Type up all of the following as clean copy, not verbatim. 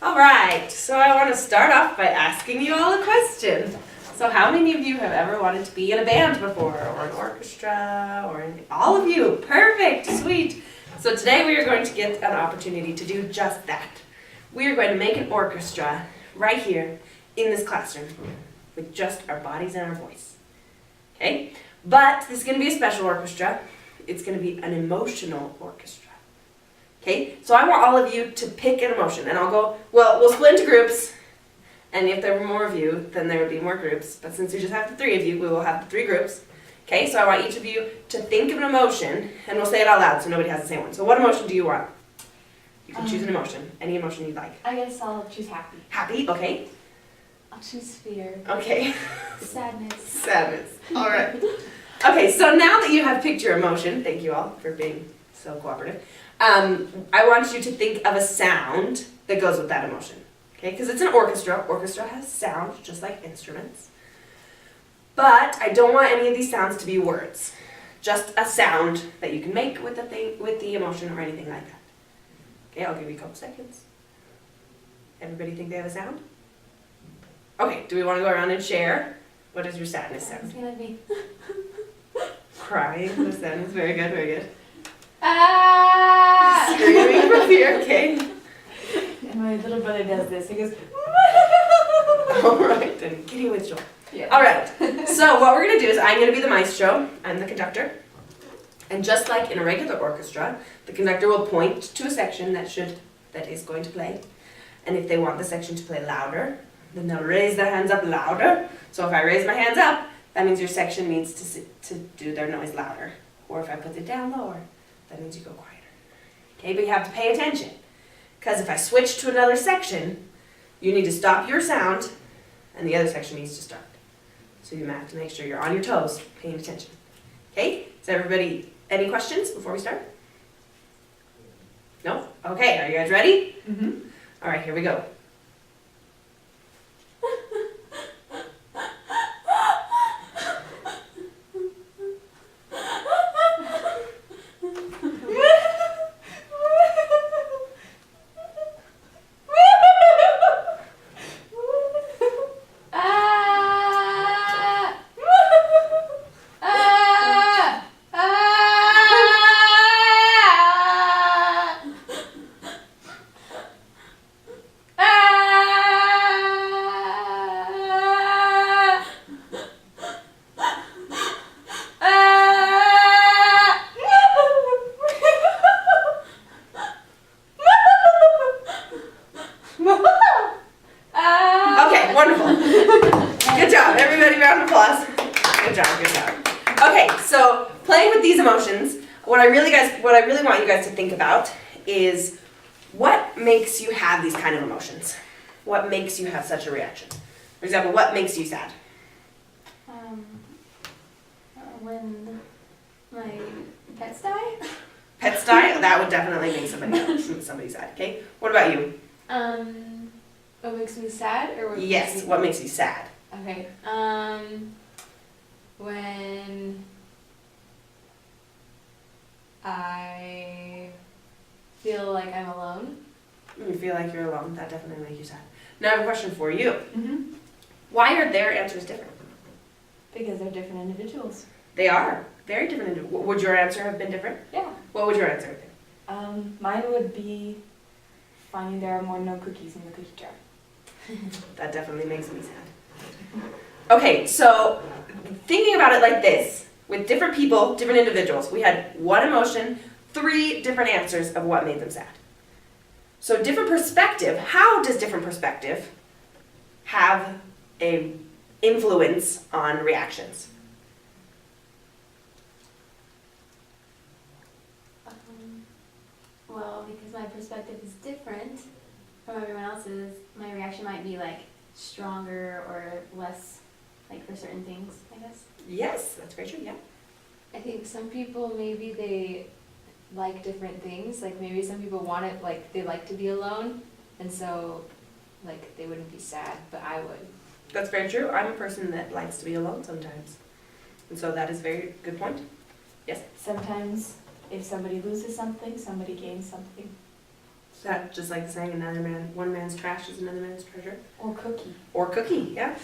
All right, so I want to start off by asking you all a question. So how many of you have ever wanted to be in a band before, or an orchestra, or all of you? Perfect, sweet. So today we are going to get an opportunity to do just that. We are going to make an orchestra right here in this classroom with just our bodies and our voice. Okay? But this is going to be a special orchestra. It's going to be an emotional orchestra. Okay? So I want all of you to pick an emotion, and I'll go, well, we'll split into groups, and if there were more of you, then there would be more groups. But since we just have the three of you, we will have the three groups. Okay? So I want each of you to think of an emotion, and we'll say it out loud so nobody has the same one. So what emotion do you want? You can choose an emotion, any emotion you'd like. I guess I'll choose happy. Happy, okay. I'll choose fear. Okay. Sadness. Sadness. All right. Okay, so now that you have picked your emotion, thank you all for being so cooperative. I want you to think of a sound that goes with that emotion. Okay, because it's an orchestra. Orchestra has sound, just like instruments. But I don't want any of these sounds to be words. Just a sound that you can make with the thing, with the emotion or anything like that. Okay, I'll give you a couple seconds. Everybody think they have a sound? Okay, do we want to go around and share? What is your sadness sound? It's gonna be Crying, the sadness. Very good, very good. ah. Screaming for fear, okay. And my little brother does this. He goes. All right, and kitty with joy. Yeah. All right, so what we're going to do is I'm going to be the maestro. I'm the conductor. And just like in a regular orchestra, the conductor will point to a section that is going to play. And if they want the section to play louder, then they'll raise their hands up louder. So if I raise my hands up, that means your section needs to do their noise louder. Or if I put it down lower, that means you go quieter. Okay, but you have to pay attention. Because if I switch to another section, you need to stop your sound, and the other section needs to start. So you have to make sure you're on your toes, paying attention. Okay, is everybody, any questions before we start? No? Okay, are you guys ready? Mm-hmm. All right, here we go. Okay, wonderful. Good job, everybody, round of applause. Good job, good job. Okay, so playing with these emotions, what I really want you guys to think about is what makes you have these kind of emotions? What makes you have such a reaction? For example, what makes you sad? When my pets die. Pets die? That would definitely make somebody sad, okay? What about you? What makes me sad or what Yes, makes me... what makes you sad? Okay. When I feel like I'm alone. You feel like you're alone, that definitely makes you sad. Now I have a question for you. Mm-hmm. Why are their answers different? Because they're different individuals. They are very different. Would your answer have been different? Yeah. What would your answer have been? Mine would be finding there are more no cookies in the cookie jar. That definitely makes me sad. Okay, so thinking about it like this, with different people, different individuals, we had one emotion, 3 different answers of what made them sad. So different perspective, how does different perspective have an influence on reactions? Well, because my perspective is different from everyone else's, my reaction might be like stronger or less, like for certain things, I guess. Yes, that's very true, yeah. I think some people maybe they like different things, like maybe some people want it, like they like to be alone, and so like they wouldn't be sad, but I would. That's very true. I'm a person that likes to be alone sometimes. And so that is a very good point. Yes? Sometimes if somebody loses something, somebody gains something. That just like saying one man's trash is another man's treasure. Or cookie. Or cookie, yeah.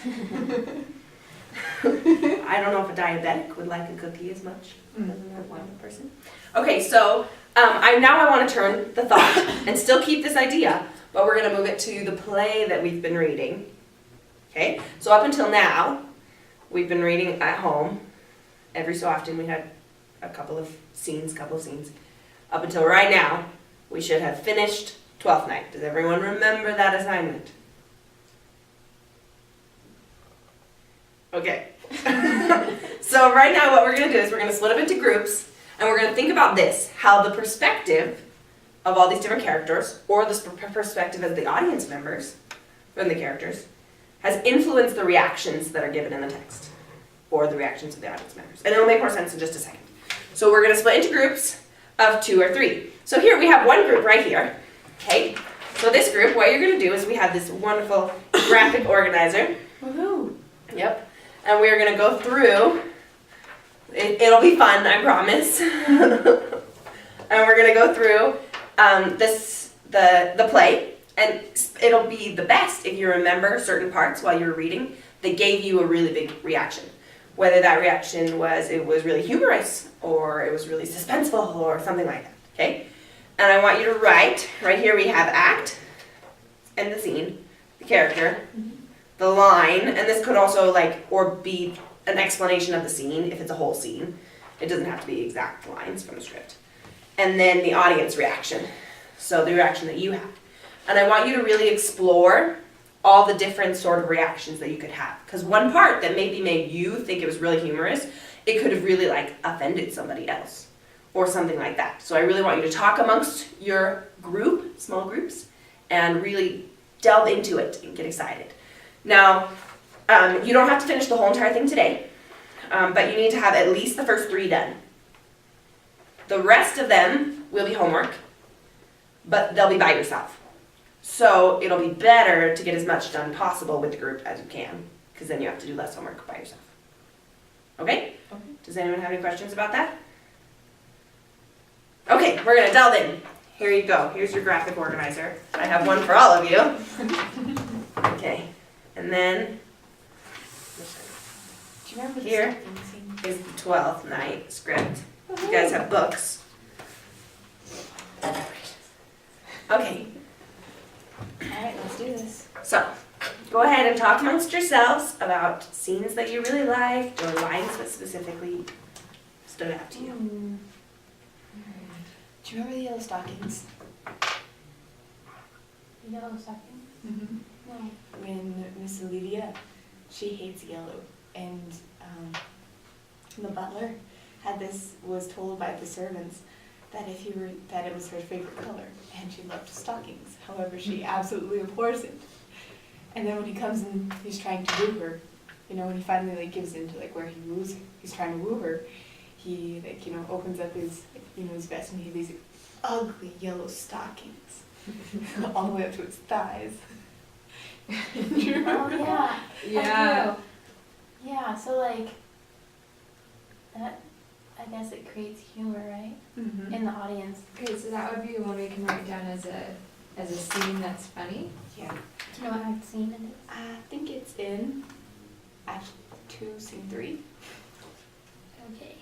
I don't know if a diabetic would like a cookie as much as a normal person. Okay, so I want to turn the thought and still keep this idea, but we're going to move it to the play that we've been reading. Okay, so up until now, we've been reading at home. Every so often we had a couple of scenes. Up until right now, we should have finished Twelfth Night. Does everyone remember that assignment? Okay. So right now what we're going to do is we're going to split up into groups, and we're going to think about this, how the perspective of all these different characters, or the perspective of the audience members from the characters, has influenced the reactions that are given in the text, or the reactions of the audience members. And it'll make more sense in just a second. So we're going to split into groups of 2 or 3. So here we have one group right here, okay? So this group, what you're going to do is we have this wonderful graphic organizer. Woohoo! Yep. And we're going to go through, it'll be fun, I promise. And we're going to go through the play, and it'll be the best if you remember certain parts while you're reading that gave you a really big reaction. Whether that reaction was, it was really humorous, or it was really suspenseful, or something like that, okay? And I want you to write, right here we have act, and the scene, the character, the line, and this could also or be an explanation of the scene if it's a whole scene. It doesn't have to be exact lines from the script. And then the audience reaction, so the reaction that you have. And I want you to really explore all the different sort of reactions that you could have. Because one part that maybe made you think it was really humorous, it could have really offended somebody else or something like that. So I really want you to talk amongst your group, small groups, and really delve into it and get excited. Now, you don't have to finish the whole entire thing today, but you need to have at least the first 3 done. The rest of them will be homework, but they'll be by yourself. So it'll be better to get as much done possible with the group as you can, because then you have to do less homework by yourself. Okay? Does anyone have any questions about that? Okay, we're going to delve in. Here you go. Here's your graphic organizer. I have one for all of you. Okay. And then Do you remember the here stocking scene? is the 12th night script. You guys have books. Okay. Alright, let's do this. So, go ahead and talk amongst yourselves about scenes that you really liked or lines that specifically stood out to you. Do you remember the yellow stockings? Yellow stockings? Mm-hmm. No. When Miss Olivia, she hates yellow, and the butler was told by the servants that that it was her favorite color, and she loved stockings. However, she absolutely abhors it. And then when he comes and he's trying to woo her, when he finally gives in to where he's trying to woo her, he opens up his his vest, and he has these ugly yellow stockings all the way up to his thighs. Oh yeah. Yeah. Yeah, so that, I guess it creates humor, right? Mm-hmm. In the audience. Okay, so that would be one we can write down as a scene that's funny. Yeah. Do you know what I've seen in it? I think it's in Act 2, Scene 3. Okay.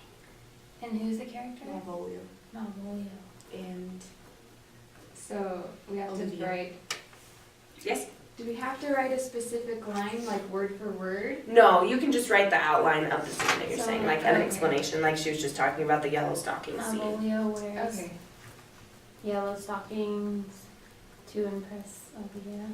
And who's the character? Malvolio. Malvolio. And So we have to Olivia. write. Yes? Do we have to write a specific line, word for word? No, you can just write the outline of the scene that you're So, saying, an okay. explanation, like she was just talking about the yellow stocking scene. Malvolio wears Okay. yellow stockings to impress Olivia.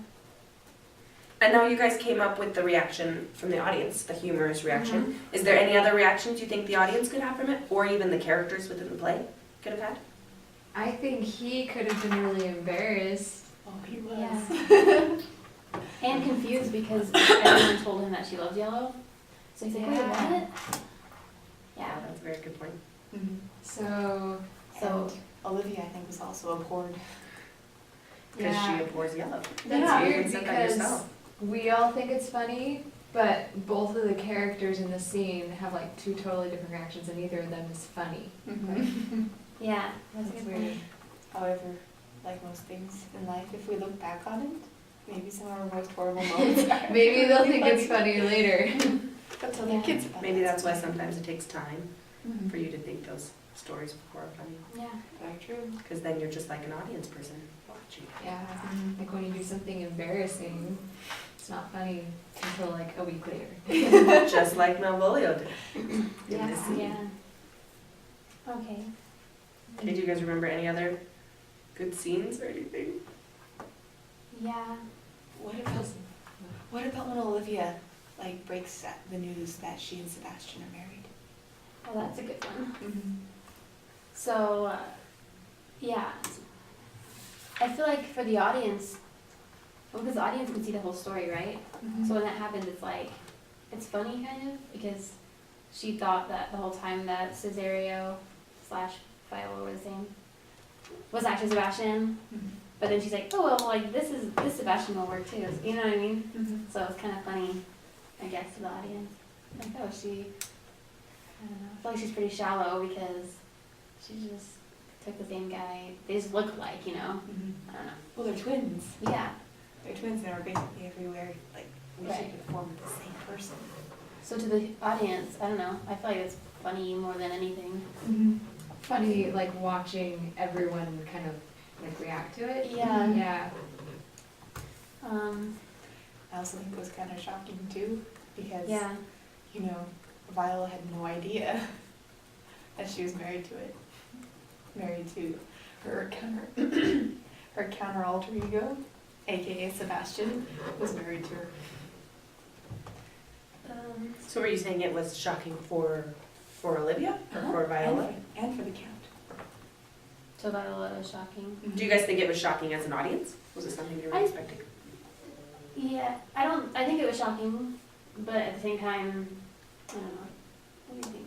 And now you guys came up with the reaction from the audience, the humorous reaction. Is there any other reactions you think the audience could have from it, or even the characters within the play could have had? I think he could have been really embarrassed. Oh, he was. Yeah. And confused because everyone told him that she loves yellow. So he's like, wait, Yeah. what? Yeah. That's a very good point. Mm-hmm. So So, Olivia, I think, was also abhorred. Because yeah, she abhors yellow. that's Yeah. weird You can set that because yourself. we all think it's funny, but both of the characters in the scene have 2 totally different reactions, and neither of them is funny. Mm-hmm. yeah, that's a That's good weird. point. However, like most things in life, if we look back on it, maybe some of our most horrible moments are. Maybe they'll think it's funny later. But tell their kids about Maybe it. that's why sometimes it takes time Mhm. for you to think those stories before are funny. Yeah. Very true. Because then you're just like an audience person watching. Yeah, like when you do something embarrassing, it's not funny until like a week later. Just like Malvolio did. in Yeah, this scene. yeah. Okay. Okay, do you guys remember any other good scenes or anything? Yeah. What about when Olivia like breaks the news that she and Sebastian are married? Well, that's a good one. Mm-hmm. So, yeah. I feel like for the audience, well, because the audience can see the whole story, right? So when that happens, it's like, it's funny kind of, because she thought that the whole time that Cesario / Viola were the same was actually Sebastian. Mhm. But then she's like, oh, well, like, this Sebastian will work too. You know what I mean? Mm-hmm. So it's kind of funny, I guess, to the audience. Like, oh, I don't know. I feel like she's pretty shallow because she just took the same guy. They just look alike, you know? Mm-hmm. I don't know. Well, they're twins. Yeah. They're twins and are basically everywhere. Like, we Right. should perform with the same person. So to the audience, I don't know. I feel like it's funny more than anything. Mm-hmm. Funny, like watching everyone kind of like react to it. Yeah. Yeah. I also think it was kind of shocking too, because Yeah. you know, Viola had no idea that she was married to her counter alter ego, aka Sebastian, was married to her. So were you saying it was shocking for Olivia or for Viola? And for the count. So Viola was shocking. Do you guys think it was shocking as an audience? Was it something you were I- expecting? Yeah. I think it was shocking, but at the same time, I don't know. What do you think?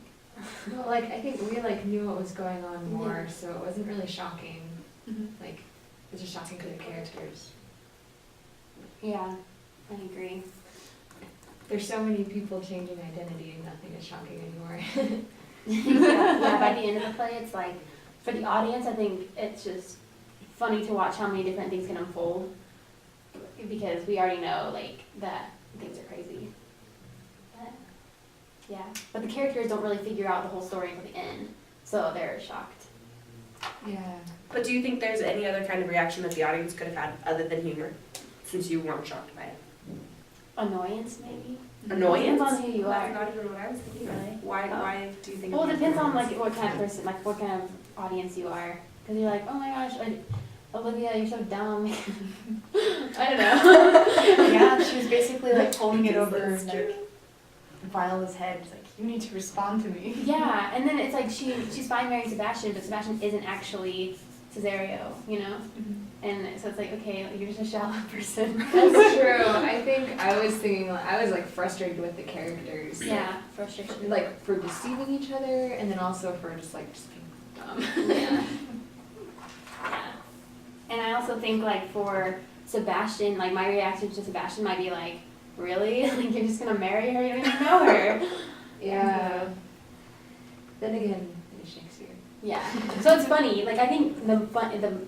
Well, like I think we like knew what was going on more, so it wasn't really shocking. Mm-hmm. Like it was just shocking to the characters. Yeah, I agree. There's so many people changing identity and nothing is shocking anymore. Yeah, by the end of the play, it's like, for the audience, I think it's just funny to watch how many different things can unfold, because we already know, like, that things are crazy. But, yeah, but the characters don't really figure out the whole story until the end, so they're shocked. Yeah. But do you think there's any other kind of reaction that the audience could have had other than humor, since you weren't shocked by it? Annoyance, maybe? Annoyance? Depends on who you That's are. not even what I was thinking. Really? Why Oh. why do you think? Well, it it'd be depends on, annoyance? like, what kind of person, like, what kind of audience you are. Because you're like, oh my gosh, Olivia, you're so dumb. I don't know. Yeah, she was basically like holding it over That's like true. Viola's head. It's like, you need to respond to me. Yeah, and then it's like she's fine marrying Sebastian, but Sebastian isn't actually Cesario, you know? And so it's like, okay, like, you're just a shallow person. That's true. I think I was thinking, I was like frustrated with the characters. Yeah, frustration. Like for deceiving each other and then also for just being dumb. Yeah. Yeah. And I also think, like, for Sebastian, like, my reaction to Sebastian might be like, really? Like, you're just gonna marry her? You don't even know her. Yeah. Then again, it's Shakespeare. Yeah. So it's funny. Like, I think the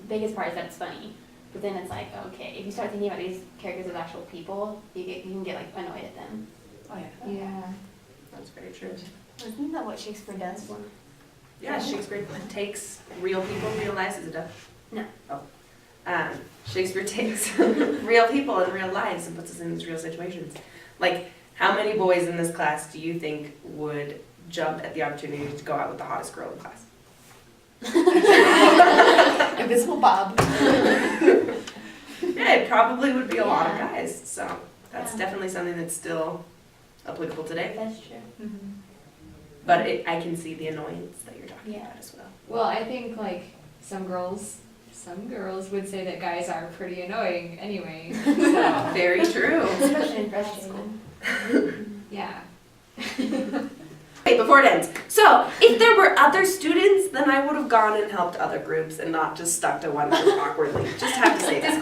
biggest part is that it's funny. But then it's like, okay, if you start thinking about these characters as actual people, you can get, like, annoyed at them. Oh yeah. Yeah. That's very true. Isn't that what Shakespeare does? Yeah, Shakespeare takes real people, real lives, is it done? No. Oh. Shakespeare takes real people and real lives and puts us in these real situations. Like, how many boys in this class do you think would jump at the opportunity to go out with the hottest girl in class? Invisible Bob. Yeah, it probably would be a lot of Yeah. guys. So that's Yeah. definitely something that's still applicable today. That's true. Mm-hmm. But I can see the annoyance that you're talking Yeah. about as well. Well, I think like some girls would say that guys are pretty annoying anyway. So Very true. Especially in frustrating. yeah. Wait, before it ends. So, if there were other students, then I would have gone and helped other groups and not just stuck to one group awkwardly. Just have to say that.